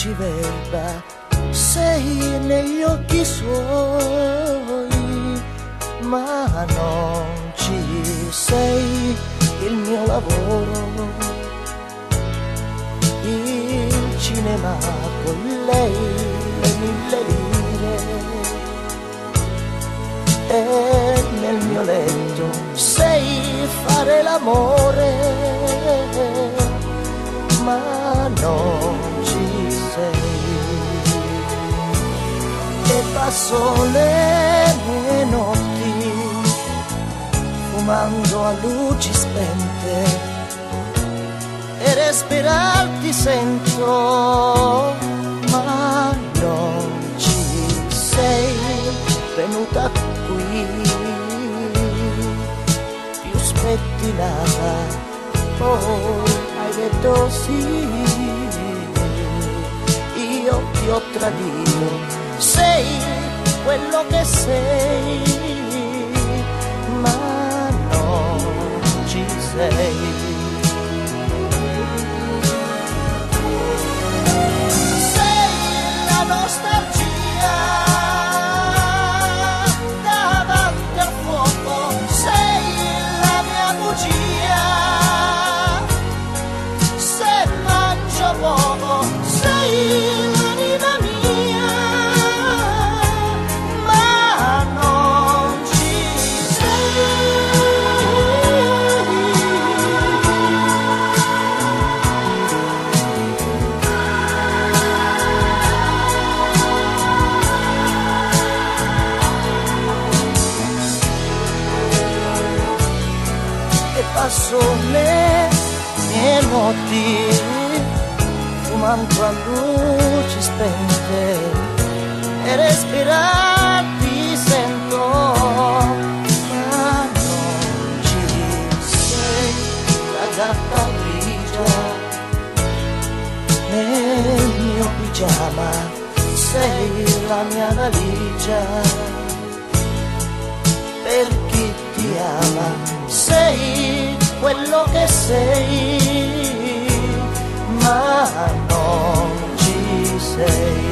tergiverba, sei negli occhi suoi, ma non ci sei, il mio lavoro, il cinema con lei, le 1000 lire, e nel mio letto sei fare l'amore, ma non ci sei. E passo le mie notti fumando a luci spente e respirarti sento, ma non ci sei venuta qui, più spettinata, poi hai detto sì, io ti ho tradito, sei quello che sei, ma non ci sei. Nostalgia davanti al fuoco, sei la mia bugia, se mangio poco sei l'anima mia, ma non ci passo le mie notti fumando a luci spente e respirarti sento, ma non ci sei, la gatta grigia nel mio pigiama, sei la mia valigia per chi ti ama. Sei quello che sei, ma non ci sei.